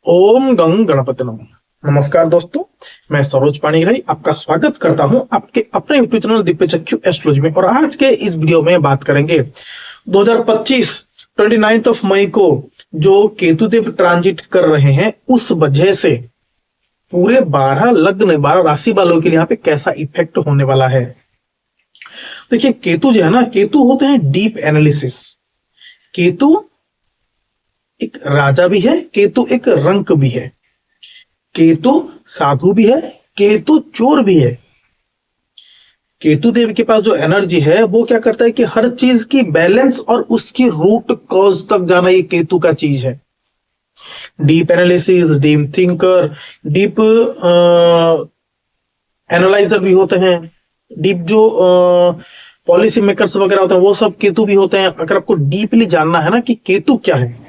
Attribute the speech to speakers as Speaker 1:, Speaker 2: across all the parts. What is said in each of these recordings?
Speaker 1: ओम गंग गणपति नमः। नमस्कार दोस्तों, मैं सरोज पाणिग्राही आपका स्वागत करता हूं आपके अपने यूट्यूब चैनल दिव्य चक्षु एस्ट्रोलॉजी में। और आज के इस वीडियो में बात करेंगे 2025 29 मई को जो केतुदेव ट्रांजिट कर रहे हैं उस वजह से पूरे 12 लग्न 12 राशि वालों के लिए यहाँ पे कैसा इफेक्ट होने वाला है। देखिए, केतु जो है ना, केतु होते हैं डीप एनालिसिस। केतु एक राजा भी है, केतु एक रंक भी है, केतु साधु भी है, केतु चोर भी है। केतु देव के पास जो एनर्जी है वो क्या करता है कि हर चीज की बैलेंस और उसकी रूट कॉज तक जाना, ये केतु का चीज है। Deep analysis, deep thinker, deep analyser भी होते हैं, डीप जो पॉलिसी मेकर्स वगैरह होते हैं वो सब केतु भी होते हैं। अगर आपको डीपली जानना है ना कि केतु क्या है,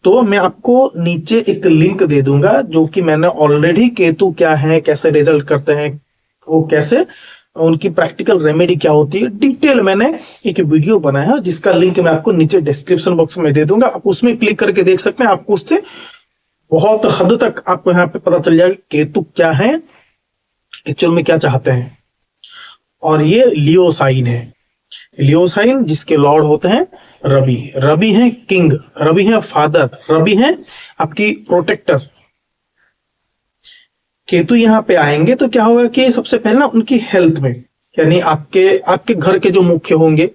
Speaker 1: तो मैं आपको नीचे एक लिंक दे दूंगा जो कि मैंने ऑलरेडी केतु क्या है, कैसे रिजल्ट करते हैं, वो कैसे उनकी प्रैक्टिकल रेमेडी क्या होती है, डिटेल मैंने एक वीडियो बनाया है जिसका लिंक मैं आपको नीचे डिस्क्रिप्शन बॉक्स में दे दूंगा। आप उसमें क्लिक करके देख सकते हैं। आपको उससे बहुत हद तक आपको यहाँ पे पता चल जाएगा केतु क्या है, एक्चुअल में क्या चाहते हैं। और ये लियो साइन है, लियो साइन जिसके लॉर्ड होते हैं रवि। रवि है किंग, रवि है फादर, रवि है आपकी प्रोटेक्टर। केतु यहाँ पे आएंगे तो क्या होगा कि सबसे पहले ना उनकी हेल्थ में, यानी आपके घर के जो मुख्य होंगे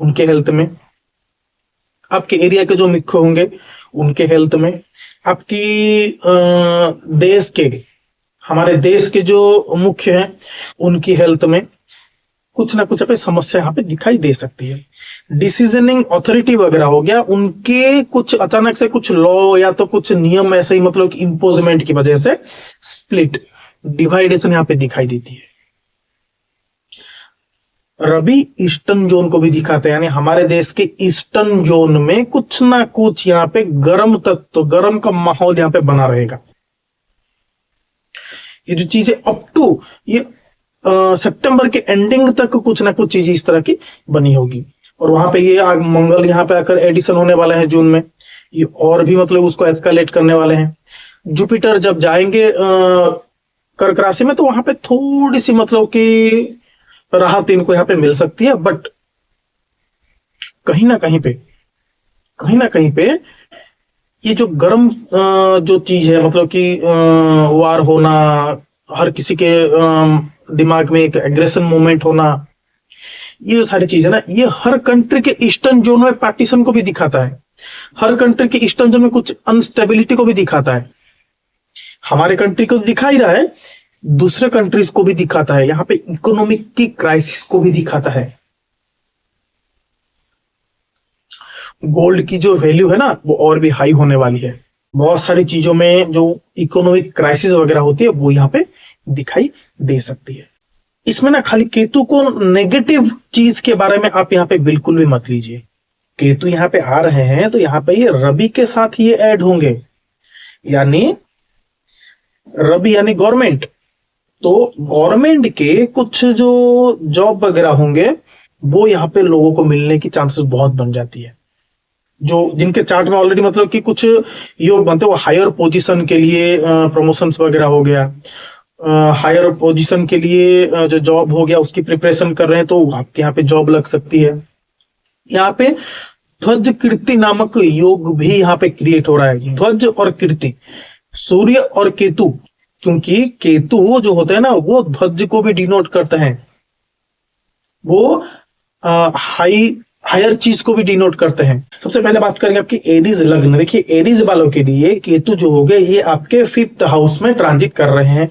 Speaker 1: उनके हेल्थ में, आपके एरिया के जो मुख्य होंगे उनके हेल्थ में, आपकी देश के, हमारे देश के जो मुख्य हैं उनकी हेल्थ में कुछ ना कुछ पे समस्या यहाँ पे दिखाई दे सकती है। डिसीजनिंग अथॉरिटी वगैरह हो गया, उनके कुछ अचानक से कुछ लॉ या तो कुछ नियम ऐसे ही, मतलब कि इंपोजमेंट की वजह से स्प्लिट डिवाइडेशन यहाँ पे दिखाई देती है। रवि ईस्टर्न जोन को भी दिखाते हैं, यानी हमारे देश के ईस्टर्न जोन में कुछ ना कुछ यहाँ पे गर्म तत्व, गर्म का माहौल यहाँ पे बना रहेगा। ये जो चीजें अप टू ये सितंबर के एंडिंग तक कुछ ना कुछ चीज इस तरह की बनी होगी। और वहां पे ये मंगल यहाँ पे आकर एडिशन होने वाला है जून में, ये और भी मतलब उसको एस्केलेट करने वाले हैं। जुपिटर जब जाएंगे कर्क राशि में तो वहां पे थोड़ी सी मतलब कि राहत इनको यहाँ पे मिल सकती है। बट कहीं ना कहीं पे ये जो गर्म जो चीज है, मतलब कि वार होना, हर किसी के दिमाग में एक एग्रेशन मूवमेंट होना, ये सारी चीजें ना, ये हर कंट्री के ईस्टर्न जोन में पार्टीशन को भी दिखाता है, हर कंट्री के ईस्टर्न जोन में कुछ अनस्टेबिलिटी को भी दिखाता है। हमारे कंट्री को दिखा ही रहा है, दूसरे कंट्रीज को भी दिखाता है, यहाँ पे इकोनॉमिक की क्राइसिस को भी दिखाता है। गोल्ड की जो वैल्यू है ना वो और भी हाई होने वाली है। बहुत सारी चीजों में जो इकोनॉमिक क्राइसिस वगैरह होती है वो यहाँ पे दिखाई दे सकती है। इसमें ना खाली केतु को नेगेटिव चीज के बारे में आप यहाँ पे बिल्कुल भी मत लीजिए। केतु यहाँ पे आ रहे हैं तो यहाँ पे ये रवि के साथ ये ऐड होंगे, यानी रवि यानी गवर्नमेंट, तो गवर्नमेंट के कुछ जो जॉब वगैरह होंगे वो यहाँ पे लोगों को मिलने की चांसेस बहुत बन जाती है। जो जिनके चार्ट में ऑलरेडी मतलब कि कुछ योग बनते हैं, वो हायर पोजीशन के लिए प्रमोशंस वगैरह हो गया, हायर पोजीशन के लिए जो जॉब हो गया उसकी प्रिपरेशन कर रहे हैं तो आपके यहाँ पे जॉब लग सकती है। यहाँ पे ध्वज कीर्ति नामक योग भी यहाँ पे क्रिएट हो रहा है। ध्वज और कीर्ति, सूर्य और केतु, क्योंकि केतु जो होते हैं ना वो ध्वज को भी डिनोट करते हैं, वो हायर चीज को भी डिनोट करते हैं। सबसे पहले बात करेंगे आपकी एरीज लग्न। देखिए, एरीज वालों के लिए केतु जो हो गए ये आपके 5th हाउस में ट्रांजिट कर रहे हैं,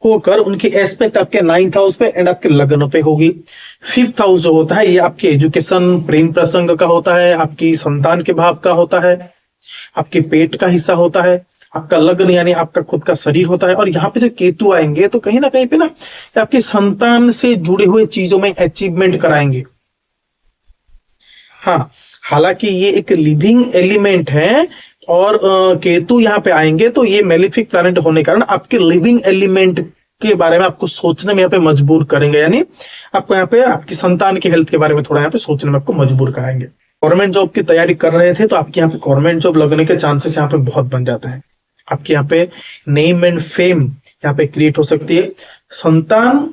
Speaker 1: होकर उनकी एस्पेक्ट आपके 9th हाउस पे एंड आपके लग्न पे होगी। 5th हाउस जो होता है ये आपके एजुकेशन, प्रेम प्रसंग का होता है, आपकी संतान के भाव का होता है, आपके पेट का हिस्सा होता है, आपका लग्न यानी आपका खुद का शरीर होता है। और यहाँ पे जो केतु आएंगे तो कहीं ना कहीं पे ना आपकी संतान से जुड़े हुए चीजों में अचीवमेंट कराएंगे। हाँ, हालांकि ये एक लिविंग एलिमेंट है और केतु यहाँ पे आएंगे तो ये मेलिफिक प्लैनेट होने के कारण आपके लिविंग एलिमेंट के बारे में आपको सोचने में यहाँ पे मजबूर करेंगे, यानी आपको यहाँ पे आपकी संतान की हेल्थ के बारे में थोड़ा यहाँ पे सोचने में आपको मजबूर कराएंगे। गवर्नमेंट जॉब की तैयारी कर रहे थे तो आपके यहाँ पे गवर्नमेंट जॉब लगने के चांसेस यहाँ पे बहुत बन जाते हैं। आपके यहाँ पे नेम एंड फेम यहाँ पे क्रिएट हो सकती है। संतान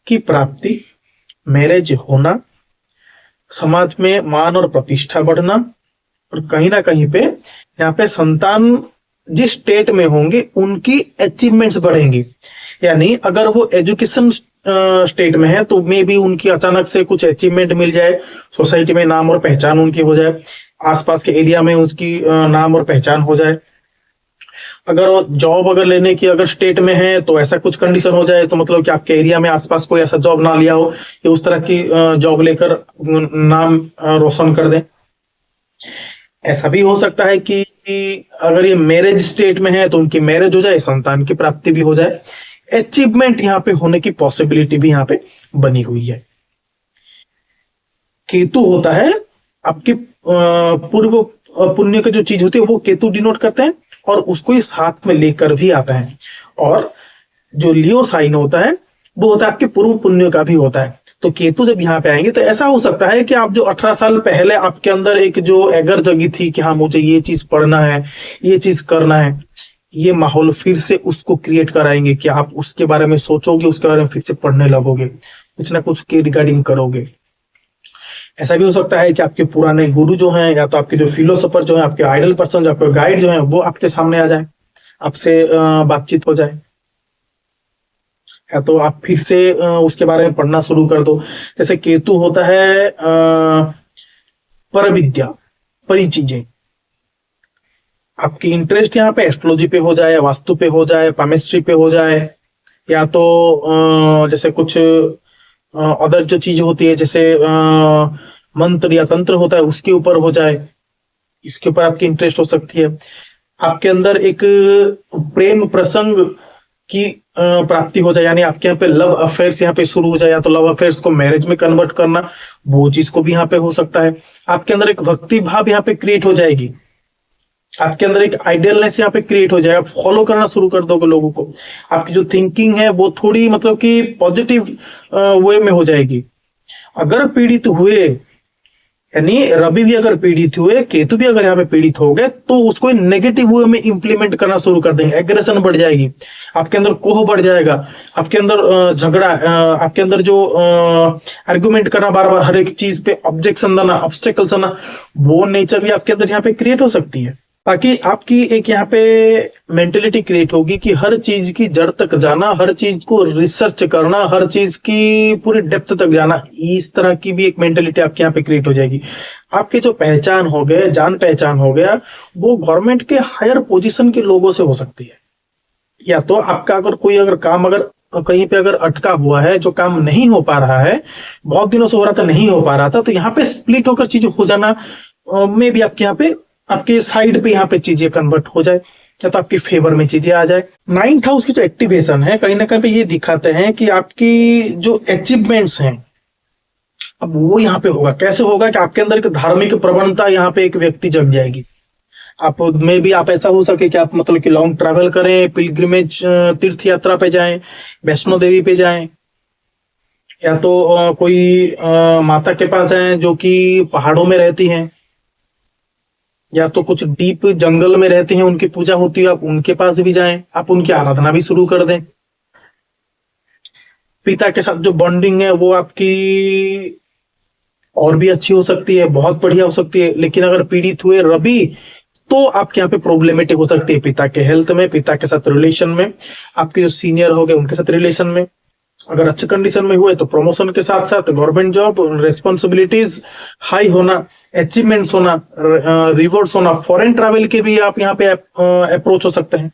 Speaker 1: की प्राप्ति, मैरिज होना, समाज में मान और प्रतिष्ठा बढ़ना, और कहीं ना कहीं पे यहाँ पे संतान जिस स्टेट में होंगे उनकी अचीवमेंट्स बढ़ेंगी। यानी अगर वो एजुकेशन स्टेट में है तो मे बी उनकी अचानक से कुछ अचीवमेंट मिल जाए, सोसाइटी में नाम और पहचान उनकी हो जाए, आसपास के एरिया में उसकी नाम और पहचान हो जाए। अगर जॉब अगर लेने की अगर स्टेट में है तो ऐसा कुछ कंडीशन हो जाए, तो मतलब कि आपके एरिया में आसपास कोई ऐसा जॉब ना लिया हो कि उस तरह की जॉब लेकर नाम रोशन कर दे। ऐसा भी हो सकता है कि अगर ये मैरिज स्टेट में है तो उनकी मैरिज हो जाए, संतान की प्राप्ति भी हो जाए, अचीवमेंट यहाँ पे होने की पॉसिबिलिटी भी यहाँ पे बनी हुई है। केतु होता है आपकी पूर्व पुण्य की जो चीज होती है वो केतु डिनोट करते हैं, और उसको ही साथ में लेकर भी आता है। और जो लियो साइन होता है वो होता है आपके पूर्व पुण्य का भी होता है। तो केतु जब यहाँ पे आएंगे तो ऐसा हो सकता है कि आप जो 18 साल पहले आपके अंदर एक जो एगर जगी थी कि हाँ मुझे ये चीज पढ़ना है, ये चीज करना है, ये माहौल फिर से उसको क्रिएट कराएंगे कि आप उसके बारे में सोचोगे, उसके बारे में फिर से पढ़ने लगोगे, कुछ ना कुछ के रिगार्डिंग करोगे। ऐसा भी हो सकता है कि आपके पुराने गुरु जो हैं या तो आपके जो फिलोसोफर जो है, आपके आइडल पर्सन जो आपके गाइड जो है वो आपके सामने आ जाए, आपसे बातचीत हो जाए, या तो आप फिर से उसके बारे में पढ़ना शुरू कर दो। जैसे केतु होता है पर विद्या, परी चीजें, आपकी इंटरेस्ट यहाँ पे एस्ट्रोलॉजी पे हो जाए, वास्तु पे हो जाए, पामेस्ट्री पे हो जाए, या तो जैसे कुछ अदर जो चीज होती है जैसे मंत्र या तंत्र होता है उसके ऊपर हो जाए, इसके ऊपर आपकी इंटरेस्ट हो सकती है। आपके अंदर एक प्रेम प्रसंग की प्राप्ति हो जाए, यानी आपके यहाँ पे लव अफेयर्स यहाँ पे शुरू हो जाए, या तो लव अफेयर्स को मैरिज में कन्वर्ट करना, वो चीज को भी यहाँ पे हो सकता है। आपके अंदर एक भक्ति भाव यहाँ पे क्रिएट हो जाएगी, आपके अंदर एक आइडियलनेस यहाँ पे क्रिएट हो जाएगा, फॉलो करना शुरू कर दोगे लोगों को, आपकी जो थिंकिंग है वो थोड़ी मतलब कि पॉजिटिव वे में हो जाएगी। अगर पीड़ित हुए, यानी रवि भी अगर पीड़ित हुए, केतु भी अगर यहाँ पे पीड़ित हो गए, तो उसको नेगेटिव वे में इंप्लीमेंट करना शुरू कर देंगे, एग्रेशन बढ़ जाएगी, आपके अंदर कोह बढ़ जाएगा, आपके अंदर झगड़ा, आपके अंदर जो आर्गुमेंट करना, बार बार हर एक चीज पे ऑब्जेक्शन देना, ऑब्स्टेकल्स देना, वो नेचर भी आपके अंदर यहाँ पे क्रिएट हो सकती है। ताकि आपकी एक यहाँ पे मेंटेलिटी क्रिएट होगी कि हर चीज की जड़ तक जाना, हर चीज को रिसर्च करना, हर चीज की पूरी डेप्थ तक जाना, इस तरह की भी एक मेंटेलिटी आपके यहाँ पे क्रिएट हो जाएगी। आपके जो पहचान हो गए, जान पहचान हो गया, वो गवर्नमेंट के हायर पोजीशन के लोगों से हो सकती है। या तो आपका अगर कोई अगर काम अगर कहीं पे अगर अटका हुआ है, जो काम नहीं हो पा रहा है, बहुत दिनों से हो रहा था नहीं हो पा रहा था, तो यहाँ पे स्प्लिट होकर चीजें हो जाना में भी आपके यहाँ पे आपके साइड पे यहाँ पे चीजें कन्वर्ट हो जाए, या तो आपके फेवर में चीजें आ जाए। 9th हाउस की जो एक्टिवेशन है कहीं ना कहीं पे ये दिखाते हैं कि आपकी जो अचीवमेंट्स हैं अब वो यहाँ पे होगा। कैसे होगा कि आपके अंदर एक धार्मिक प्रवणता यहाँ पे एक व्यक्ति जग जाएगी। आप में भी आप ऐसा हो सके कि आप मतलब कि लॉन्ग ट्रैवल करें, पिलग्रिमेज तीर्थ यात्रा पे जाएं, वैष्णो देवी पे जाएं, या तो कोई माता के पास जाएं जो कि पहाड़ों में रहती हैं, या तो कुछ डीप जंगल में रहते हैं, उनकी पूजा होती है, आप उनके पास भी जाएं, आप उनकी आराधना भी शुरू कर दें। पिता के साथ जो बॉन्डिंग है वो आपकी और भी अच्छी हो सकती है, बहुत बढ़िया हो सकती है। लेकिन अगर पीड़ित हुए रवि, तो आपके यहाँ पे प्रॉब्लमेटिक हो सकती है पिता के हेल्थ में, पिता के साथ रिलेशन में, आपके जो सीनियर हो गए उनके साथ रिलेशन में। अगर अच्छे कंडीशन में हुए तो प्रमोशन के साथ साथ गवर्नमेंट जॉब, रिस्पॉन्सिबिलिटीज हाई होना, अचीवमेंट्स होना, रिवॉर्ड्स होना, फॉरेन ट्रैवल के भी आप यहाँ पे अप्रोच हो सकते हैं।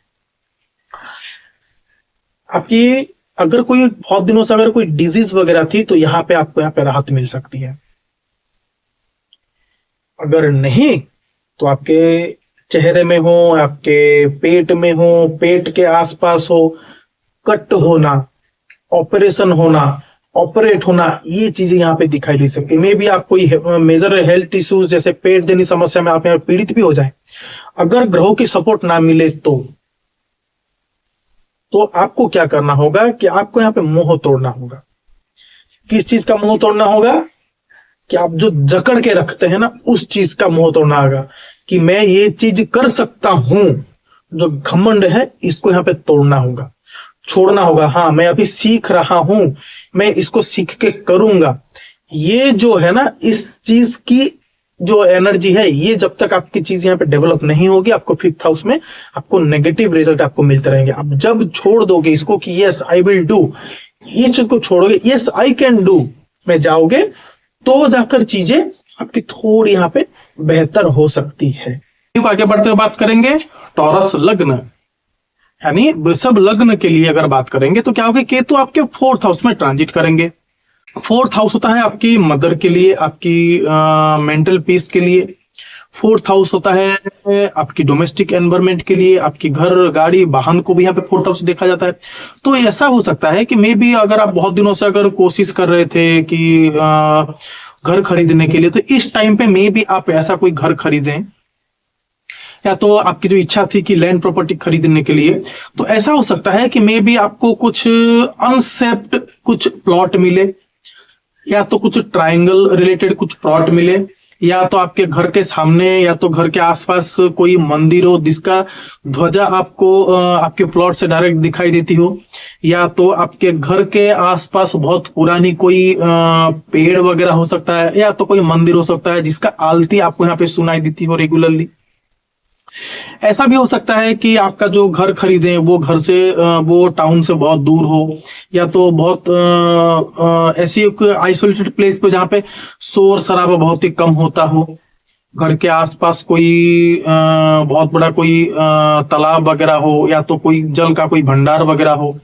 Speaker 1: आपकी अगर कोई बहुत दिनों से अगर कोई डिजीज वगैरह थी तो यहाँ पे आपको यहाँ पे राहत मिल सकती है। अगर नहीं तो आपके चेहरे में हो, आपके पेट में हो, पेट के आसपास हो, कट होना, ऑपरेशन होना, ऑपरेट होना, ये चीजें यहाँ पे दिखाई दे सकती है। मे भी आप कोई मेजर हेल्थ इश्यूज जैसे पेट जनित समस्या में आप यहाँ पीड़ित भी हो जाए, अगर ग्रहों की सपोर्ट ना मिले तो आपको क्या करना होगा कि आपको यहाँ पे मोह तोड़ना होगा। किस चीज का मोह तोड़ना होगा? कि आप जो जकड़ के रखते हैं ना, उस चीज का मोह तोड़ना होगा कि मैं ये चीज कर सकता हूं, जो घमंड है इसको यहाँ पे तोड़ना होगा, छोड़ना होगा। हाँ, मैं अभी सीख रहा हूं, मैं इसको सीख के करूंगा, ये जो है ना, इस चीज की जो एनर्जी है, ये जब तक आपकी चीज यहाँ पे डेवलप नहीं होगी, आपको फिफ्थ हाउस में आपको नेगेटिव रिजल्ट आपको मिलते रहेंगे। आप जब छोड़ दोगे इसको कि यस आई विल डू, इस चीज को छोड़ोगे, यस आई कैन डू में जाओगे, तो जाकर चीजें आपकी थोड़ी यहाँ पे बेहतर हो सकती है। आगे बढ़ते हुए बात करेंगे टॉरस लग्न, यानी वृषभ लग्न के लिए अगर बात करेंगे तो क्या होगा, केतु आपके फोर्थ हाउस में ट्रांजिट करेंगे। फोर्थ हाउस होता है आपकी मदर के लिए, आपकी मेंटल पीस के लिए। फोर्थ हाउस होता है आपकी डोमेस्टिक एनवायरनमेंट के लिए, आपकी घर गाड़ी वाहन को भी यहाँ पे फोर्थ हाउस देखा जाता है। तो ऐसा हो सकता है कि मे बी अगर आप बहुत दिनों से अगर कोशिश कर रहे थे कि घर खरीदने के लिए, तो इस टाइम पे मे बी आप ऐसा कोई घर खरीदें, या तो आपकी जो इच्छा थी कि लैंड प्रॉपर्टी खरीदने के लिए, तो ऐसा हो सकता है कि मे बी आपको कुछ अनसेप्ट कुछ प्लॉट मिले, या तो कुछ ट्रायंगल रिलेटेड कुछ प्लॉट मिले, या तो आपके घर के सामने या तो घर के आसपास कोई मंदिर हो जिसका ध्वजा आपको आपके प्लॉट से डायरेक्ट दिखाई देती हो, या तो आपके घर के आसपास बहुत पुरानी कोई पेड़ वगैरह हो सकता है, या तो कोई मंदिर हो सकता है जिसका आलती आपको यहाँ पे सुनाई देती हो रेगुलरली। ऐसा भी हो सकता है कि आपका जो घर खरीदे वो घर से वो टाउन से बहुत दूर हो, या तो बहुत ऐसी एक आइसोलेटेड प्लेस पे जहाँ पे शोर शराबा बहुत ही कम होता हो, घर के आसपास कोई बहुत बड़ा कोई तालाब वगैरह हो, या तो कोई जल का कोई भंडार वगैरह हो,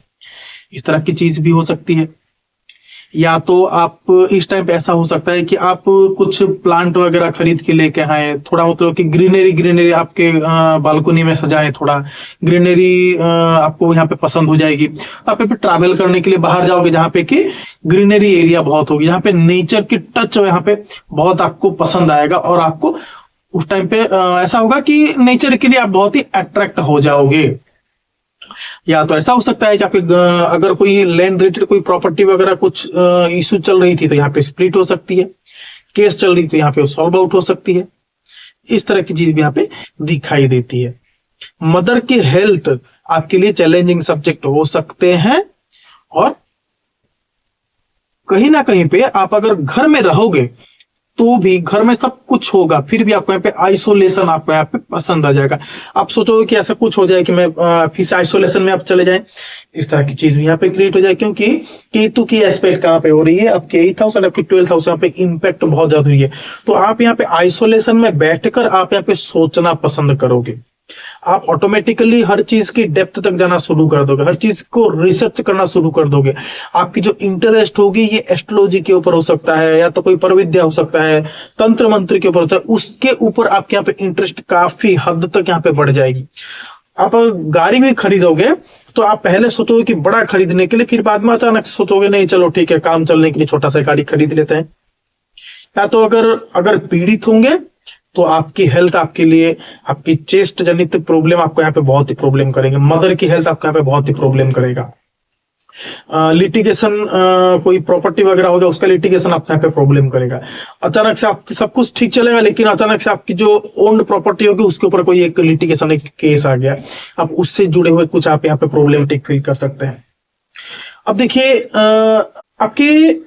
Speaker 1: इस तरह की चीज भी हो सकती है। या तो आप इस टाइम पे ऐसा हो सकता है कि आप कुछ प्लांट वगैरह खरीद के लेके आए, थोड़ा मतलब कि ग्रीनरी आपके बालकनी में सजाए, थोड़ा ग्रीनरी आपको यहाँ पे पसंद हो जाएगी। आप पे ट्रैवल करने के लिए बाहर जाओगे जहाँ पे कि ग्रीनरी एरिया बहुत होगी, जहाँ पे नेचर की टच यहाँ पे बहुत आपको पसंद आएगा, और आपको उस टाइम पे ऐसा होगा कि नेचर के लिए आप बहुत ही अट्रैक्ट हो जाओगे। या तो ऐसा हो सकता है कि आपके अगर कोई लैंड रिलेटेड कोई प्रॉपर्टी वगैरह कुछ इशू चल रही थी तो यहाँ पे स्प्लिट हो सकती है, केस चल रही थी यहाँ पे सॉल्व आउट हो सकती है, इस तरह की चीज भी यहाँ पे दिखाई देती है। मदर की हेल्थ आपके लिए चैलेंजिंग सब्जेक्ट हो सकते हैं, और कहीं ना कहीं पे आप अगर घर में रहोगे तो भी घर में सब कुछ होगा, फिर भी आपको यहाँ पे आइसोलेशन आपको यहाँ पे पसंद आ जाएगा। आप सोचोगे कि ऐसा कुछ हो जाए कि मैं फिर से आइसोलेशन में आप चले जाएं, इस तरह की चीज भी यहाँ पे क्रिएट हो जाए, क्योंकि केतु की एस्पेक्ट कहाँ पे हो रही है, आपके 8th हाउस और आपके 12th हाउस यहाँ पे इम्पैक्ट बहुत ज्यादा हुई है। तो आप यहाँ पे आइसोलेशन में बैठकर आप यहाँ पे सोचना पसंद करोगे, आप ऑटोमेटिकली हर चीज की डेप्थ तक जाना शुरू कर दोगे, हर चीज को रिसर्च करना शुरू कर दोगे। आपकी जो इंटरेस्ट होगी ये एस्ट्रोलॉजी के ऊपर हो सकता है, या तो कोई परविद्या हो सकता है, तंत्र मंत्र के ऊपर होता है, उसके ऊपर आपके यहाँ पे इंटरेस्ट काफी हद तक यहाँ पे बढ़ जाएगी। आप गाड़ी भी खरीदोगे तो आप पहले सोचोगे कि बड़ा खरीदने के लिए, फिर बाद में अचानक सोचोगे नहीं चलो ठीक है काम चलने के लिए छोटा सा गाड़ी खरीद लेते हैं। या तो अगर पीड़ित होंगे तो आपकी हेल्थ आपके लिए, आपकी चेस्ट जनित प्रॉब्लम आपको यहाँ पे बहुत ही प्रॉब्लम करेंगे, मदर की हेल्थ आपको यहाँ पे बहुत ही प्रॉब्लम करेगा। लिटिगेशन कोई प्रॉपर्टी वगैरह होगा उसका लिटिगेशन आपको यहाँ पे प्रॉब्लम करेगा। अचानक से आपकी सब कुछ ठीक चलेगा, लेकिन अचानक से आपकी जो ओन्ड प्रॉपर्टी होगी उसके ऊपर कोई एक लिटिगेशन एक केस आ गया, आप उससे जुड़े हुए कुछ आप यहाँ पे प्रॉब्लमेटिक फील कर सकते हैं। अब देखिए आपके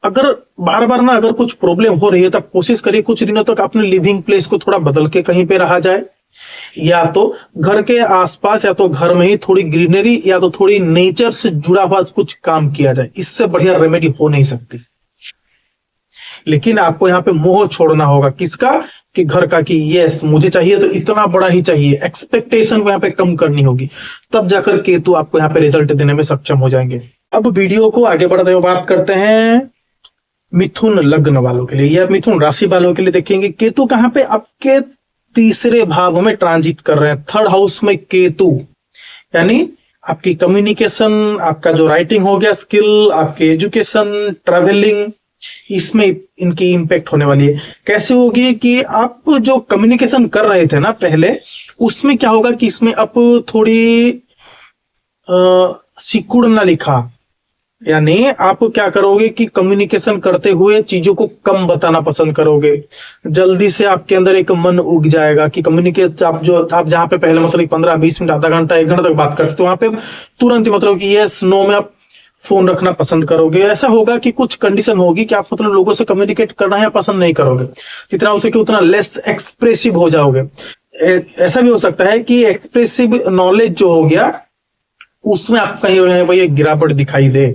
Speaker 1: अगर बार बार ना अगर कुछ प्रॉब्लम हो रही है तो आप कोशिश करिए कुछ दिनों तक अपने लिविंग प्लेस को थोड़ा बदल के कहीं पे रहा जाए, या तो घर के आसपास या तो घर में ही थोड़ी ग्रीनरी या तो थोड़ी नेचर से जुड़ा हुआ कुछ काम किया जाए, इससे बढ़िया रेमेडी हो नहीं सकती। लेकिन आपको यहाँ पे मोह छोड़ना होगा, किसका, कि घर का, कि यस मुझे चाहिए तो इतना बड़ा ही चाहिए, एक्सपेक्टेशन को यहाँ पे कम करनी होगी, तब जाकर केतु आपको यहाँ पे रिजल्ट देने में सक्षम हो जाएंगे। अब वीडियो को आगे बढ़ते हुए बात करते हैं मिथुन लग्न वालों के लिए या मिथुन राशि वालों के लिए। देखेंगे केतु कहां पे, आपके 3रे भाव में ट्रांजिट कर रहे हैं, 3rd हाउस में केतु, यानी आपकी कम्युनिकेशन, आपका जो राइटिंग हो गया स्किल, आपके एजुकेशन, ट्रैवलिंग, इसमें इनकी इंपैक्ट होने वाली है। कैसे होगी कि आप जो कम्युनिकेशन कर रहे थे ना पहले, उसमें क्या होगा कि इसमें आप थोड़ी सिकुड़ना लिखा, यानी आप क्या करोगे कि कम्युनिकेशन करते हुए चीजों को कम बताना पसंद करोगे। जल्दी से आपके अंदर एक मन उग जाएगा कि कम्युनिकेट, आप जहाँ पे पहले मतलब 15-20 मिनट, आधा घंटा, 1 घंटा तक बात करते हो, वहां पे तुरंत ही मतलब कि यस नो में आप फोन रखना पसंद करोगे। ऐसा होगा कि कुछ कंडीशन होगी कि आप मतलब लोगों से कम्युनिकेट करना है पसंद नहीं करोगे, जितना हो सके उतना लेस एक्सप्रेसिव हो जाओगे। ऐसा भी हो सकता है कि एक्सप्रेसिव नॉलेज जो हो गया उसमें आप कहीं भाई एक गिरावट दिखाई दे,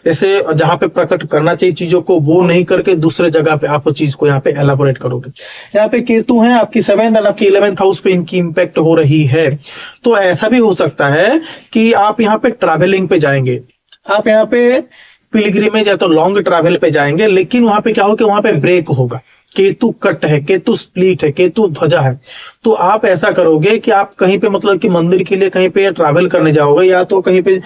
Speaker 1: जैसे जहां पे प्रकट करना चाहिए चीजों को वो नहीं करके दूसरे जगह पे आप चीज को यहाँ पे एलाबोरेट करोगे। यहाँ पे केतु है आपकी 7th और आपकी 11th हाउस पे इनकी इंपैक्ट हो रही है। तो ऐसा भी हो सकता है कि आप यहाँ पे ट्रैवलिंग पे जाएंगे, आप यहाँ पे पिलग्रिमेज या तो लॉन्ग ट्रैवल पे जाएंगे, लेकिन वहां पे क्या हो कि वहां पे ब्रेक होगा, केतु कट है, केतु स्प्लिट है, केतु ध्वजा है। तो आप ऐसा करोगे कि आप कहीं पे मतलब कि मंदिर के लिए कहीं पे ट्रैवल करने जाओगे, या तो कहीं पे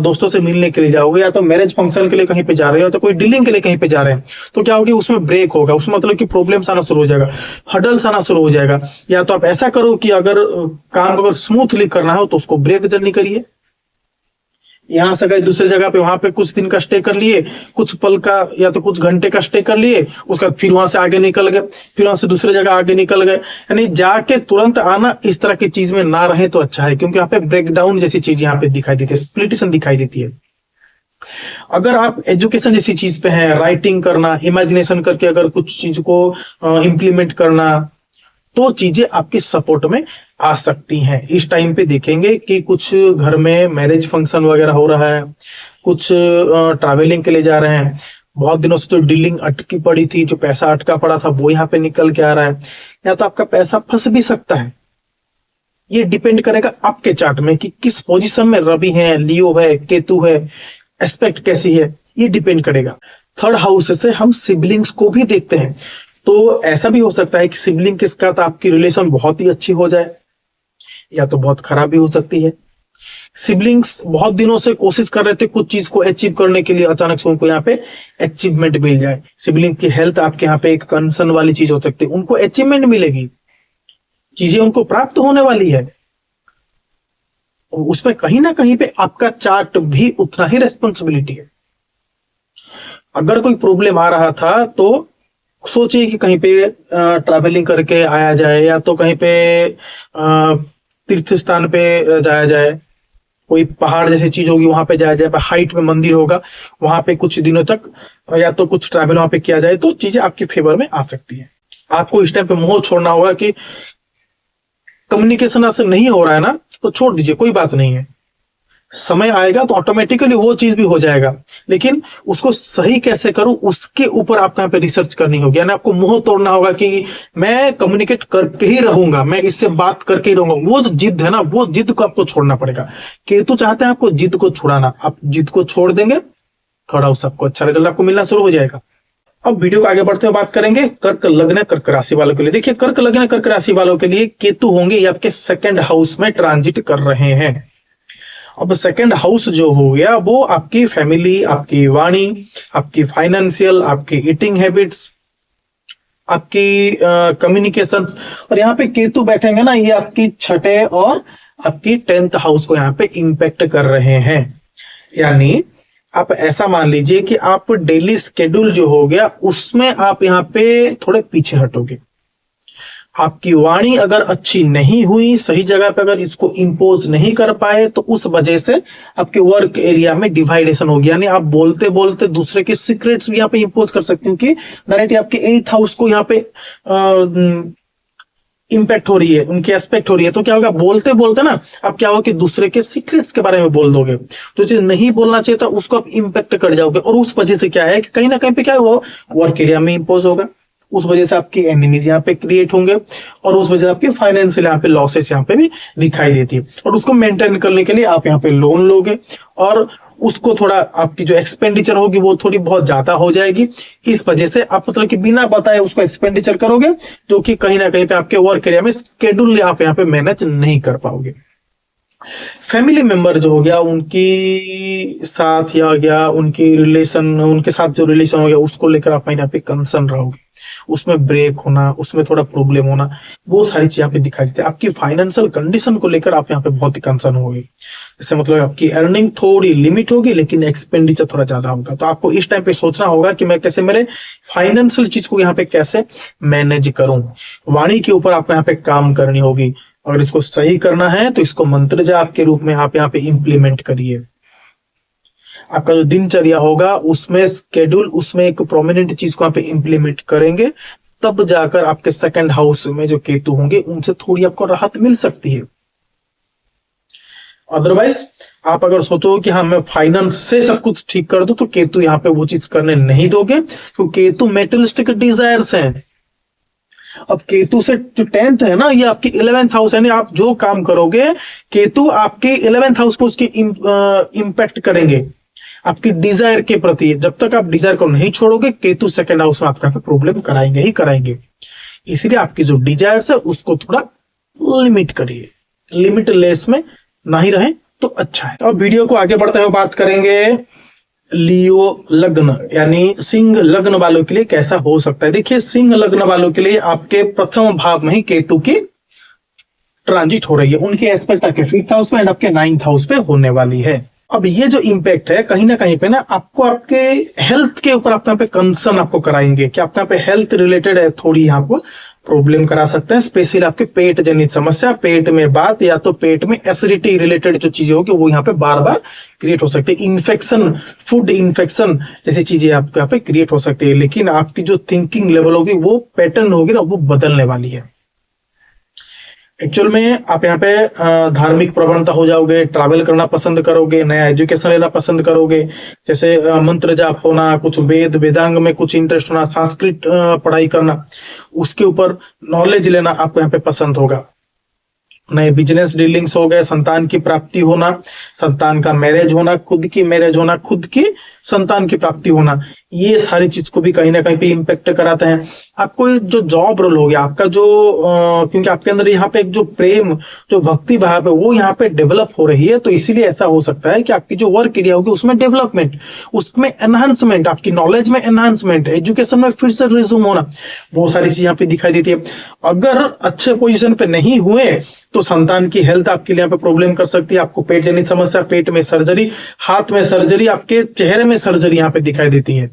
Speaker 1: दोस्तों से मिलने के लिए जाओगे, या तो मैरिज फंक्शन के लिए कहीं पे जा रहे हो, या तो कोई डीलिंग के लिए कहीं पे जा रहे हैं। तो क्या होगी उसमें ब्रेक होगा, उसमें मतलब कि प्रॉब्लम्स आना शुरू हो जाएगा, हडल्स आना शुरू हो जाएगा। या तो आप ऐसा करो कि अगर काम अगर स्मूथली करना हो तो उसको ब्रेक जर्नी करिए, यहाँ से गए दूसरे जगह पे, वहां पे कुछ दिन का स्टे कर लिए, कुछ पल का या तो कुछ घंटे का स्टे कर लिए, उसके बाद फिर वहां से आगे निकल गए, फिर वहां से दूसरे जगह आगे निकल गए। यानी जाके तुरंत आना, इस तरह की चीज में ना रहे तो अच्छा है, क्योंकि यहाँ पे ब्रेकडाउन जैसी चीज यहाँ पे दिखाई देती है, स्प्लिटेशन दिखाई देती है। अगर आप एजुकेशन जैसी चीज पे हैं, राइटिंग करना, इमेजिनेशन करके अगर कुछ चीज को इम्प्लीमेंट करना, तो चीजें आपके सपोर्ट में आ सकती हैं। इस टाइम पे देखेंगे कि कुछ घर में मैरिज फंक्शन वगैरह हो रहा है, कुछ ट्रैवलिंग के लिए जा रहे हैं, बहुत दिनों से जो डीलिंग अटकी पड़ी थी, जो पैसा अटका पड़ा था वो यहाँ पे निकल के आ रहा है, या तो आपका पैसा फंस भी सकता है। ये डिपेंड करेगा आपके चार्ट में कि किस पोजीशन में रवि है, लियो है, केतु है, एस्पेक्ट कैसी है, ये डिपेंड करेगा। थर्ड हाउस से हम सिबलिंग्स को भी देखते हैं, तो ऐसा भी हो सकता है कि सिबलिंग के साथ आपकी रिलेशन बहुत ही अच्छी हो जाए, या तो बहुत खराब भी हो सकती है। सिबलिंग्स बहुत दिनों से कोशिश कर रहे थे कुछ चीज को अचीव करने के लिए, अचानक से उनको यहाँ पे अचीवमेंट मिल जाए। सिबलिंग की हेल्थ आपके यहाँ पे एक कंसर्न वाली चीज हो सकती है, उनको अचीवमेंट मिलेगी, चीजें उनको प्राप्त होने वाली है, और उसमें कहीं ना कहीं पे आपका चार्ट भी उतना ही रेस्पॉन्सिबिलिटी है। अगर कोई प्रॉब्लम आ रहा था तो सोचिए कि कहीं पे ट्रैवलिंग करके आया जाए, या तो कहीं पे तीर्थ स्थान पे जाया जाए, कोई पहाड़ जैसी चीज होगी वहां पे जाया जाए, हाइट में मंदिर होगा वहां पे कुछ दिनों तक, या तो कुछ ट्रैवल वहां पे किया जाए, तो चीजें आपके फेवर में आ सकती है। आपको इस टाइम पे मोह छोड़ना होगा कि कम्युनिकेशन आपसे नहीं हो रहा है ना, तो छोड़ दीजिए, कोई बात नहीं है, समय आएगा तो ऑटोमेटिकली वो चीज भी हो जाएगा, लेकिन उसको सही कैसे करूं उसके ऊपर आपको यहाँ पे रिसर्च करनी होगी। यानी आपको मुंह तोड़ना होगा कि मैं कम्युनिकेट करके ही रहूंगा, मैं इससे बात करके ही रहूंगा। वो जो जिद है ना, वो जिद को आपको छोड़ना पड़ेगा। केतु चाहते हैं आपको जिद को छुड़ाना, आप जिद को छोड़ देंगे, थोड़ा उस आपको अच्छा रिजल्ट आपको मिलना शुरू हो जाएगा। अब वीडियो को आगे बढ़ते हुए बात करेंगे कर्क लग्न कर्क राशि वालों के लिए। देखिए कर्क लग्न कर्क राशि वालों के लिए केतु होंगे ये आपके 2nd हाउस में ट्रांजिट कर रहे हैं। अब 2nd हाउस जो हो गया वो आपकी फैमिली, आपकी वाणी, आपकी फाइनेंशियल, आपकी ईटिंग हैबिट्स, आपकी कम्युनिकेशन, और यहाँ पे केतु बैठेंगे ना, ये आपकी 6ठे और आपकी 10th हाउस को यहाँ पे इंपैक्ट कर रहे हैं। यानी आप ऐसा मान लीजिए कि आप डेली स्केड्यूल जो हो गया उसमें आप यहाँ पे थोड़े पीछे हटोगे। आपकी वाणी अगर अच्छी नहीं हुई, सही जगह पे अगर इसको इंपोज नहीं कर पाए, तो उस वजह से आपके वर्क एरिया में डिवाइडेशन होगी। यानी आप बोलते बोलते दूसरे के सीक्रेट्स भी यहाँ पे इंपोज कर सकते हैं, क्योंकि डायरेक्टली आपके 8th हाउस को यहाँ पे इंपैक्ट हो रही है, उनकी एस्पेक्ट हो रही है। तो क्या होगा, बोलते बोलते ना आप क्या होगा कि दूसरे के सीक्रेट्स के बारे में बोल दोगे, तो चीज नहीं बोलना चाहिए था उसको आप इंपैक्ट कर जाओगे, और उस वजह से क्या है कि कहीं ना कहीं पे क्या है वो वर्क एरिया में इंपोज होगा। उस वजह से आपकी एनिमीज यहाँ पे क्रिएट होंगे, और उस वजह से आपके फाइनेंशियल यहाँ पे लॉसेस यहाँ पे भी दिखाई देती है, और उसको मेंटेन करने के लिए आप यहाँ पे लोन लोगे, और उसको थोड़ा आपकी जो एक्सपेंडिचर होगी वो थोड़ी बहुत ज्यादा हो जाएगी। इस वजह से आप मतलब कि बिना बताए उसको एक्सपेंडिचर करोगे, जो कि कहीं ना कहीं पे आपके वर्क एरिया में स्केड्यूल आप यहाँ पे मैनेज नहीं कर पाओगे। फैमिली मेंबर जो हो गया उनकी साथ या गया उनकी रिलेशन, उनके साथ जो रिलेशन हो गया उसको लेकर आप यहाँ पे कंसर्न रहोगे, उसमें ब्रेक होना, उसमें थोड़ा प्रॉब्लम होना, वो सारी चीज यहाँ पे दिखाई देती है। आपकी फाइनेंशियल कंडीशन को लेकर आप यहाँ पे बहुत ही कंसर्न होगी। जैसे मतलब आपकी अर्निंग थोड़ी लिमिट होगी लेकिन एक्सपेंडिचर थोड़ा ज्यादा होगा, तो आपको इस टाइम पे सोचना होगा कि मैं कैसे मेरे फाइनेंशियल चीज को यहाँ पे कैसे मैनेज करूं। वाणी के ऊपर आपको यहाँ पे काम करनी होगी। अगर इसको सही करना है तो इसको मंत्र जाप के रूप में आप यहाँ पे इम्प्लीमेंट करिए। आपका जो दिनचर्या होगा उसमें स्केड्यूल, उसमें एक प्रोमिनेंट चीज को यहाँ पे इम्प्लीमेंट करेंगे, तब जाकर आपके सेकंड हाउस में जो केतु होंगे उनसे थोड़ी आपको राहत मिल सकती है। अदरवाइज आप अगर सोचो कि हाँ मैं फाइनेंस से सब कुछ ठीक कर दूं, तो केतु यहाँ पे वो चीज करने नहीं दोगे, क्योंकि केतु मेटेरियलिस्टिक डिजायर्स हैं। अब केतु से जो 10th है ना, ये आपकी 11th हाउस है, यानी आप जो काम करोगे केतु आपके 11th हाउस को उसके इम्पैक्ट करेंगे आपकी डिजायर के प्रति। जब तक आप डिजायर को नहीं छोड़ोगे केतु सेकंड हाउस में आपका प्रॉब्लम कराएंगे ही कराएंगे। इसीलिए आपकी जो डिजायर्स है उसको थोड़ा लिमिट करिए, लिमिट लेस में नहीं रहे तो अच्छा है। अब वीडियो को आगे बढ़ते हुए बात करेंगे लियो लग्न यानी सिंह लग्न वालों के लिए कैसा हो सकता है। देखिए सिंह लग्न वालों के लिए आपके प्रथम भाव में ही केतु की ट्रांजिट हो रही है, उनकी एस्पेक्ट आपके 5th हाउस में एंड आपके 9th हाउस पे होने वाली है। अब ये जो इम्पैक्ट है कहीं ना कहीं पे ना आपको आपके हेल्थ के ऊपर आपका पे कंसर्न आपको कराएंगे कि आपका पे हेल्थ रिलेटेड है, थोड़ी यहाँ को प्रॉब्लम करा सकते हैं। स्पेशली आपके पेट जनित समस्या, पेट में बात या तो पेट में एसिडिटी रिलेटेड जो चीजें होगी वो यहाँ पे बार बार क्रिएट हो सकती है। इन्फेक्शन, फूड इन्फेक्शन जैसी चीजें आपके यहाँ पे क्रिएट हो सकती है। लेकिन आपकी जो थिंकिंग लेवल होगी, वो पैटर्न होगी ना, वो बदलने वाली है। एक्चुअल में आप यहाँ पे धार्मिक प्रवणता हो जाओगे, ट्रैवल करना पसंद करोगे, नया एजुकेशन लेना पसंद करोगे, जैसे मंत्र जाप होना, कुछ वेद वेदांग में कुछ इंटरेस्ट होना, संस्कृत पढ़ाई करना, उसके ऊपर नॉलेज लेना आपको यहाँ पे पसंद होगा। नए बिजनेस डीलिंग्स हो गए, संतान की प्राप्ति होना, संतान का मैरिज होना, खुद की मैरिज होना, खुद की संतान की प्राप्ति होना, ये सारी चीज को भी कहीं ना कहीं पे इम्पेक्ट कराते हैं। आपको जो जॉब रोल हो गया आपका जो क्योंकि आपके अंदर यहाँ पे एक जो प्रेम, जो भक्ति भाव है वो यहाँ पे डेवलप हो रही है, तो इसीलिए ऐसा हो सकता है कि आपकी जो वर्क एरिया होगी उसमें डेवलपमेंट, उसमें एनहांसमेंट, आपकी नॉलेज में एनहांसमेंट, एजुकेशन में फिर से रिज्यूम होना, बहुत सारी चीज यहाँ पे दिखाई देती है। अगर अच्छे पोजिशन पे नहीं हुए तो संतान की हेल्थ आपके लिए यहाँ पे प्रॉब्लम कर सकती है। आपको पेट जनित समस्या, पेट में सर्जरी, हाथ में सर्जरी, आपके चेहरे में सर्जरी यहाँ पे दिखाई देती है।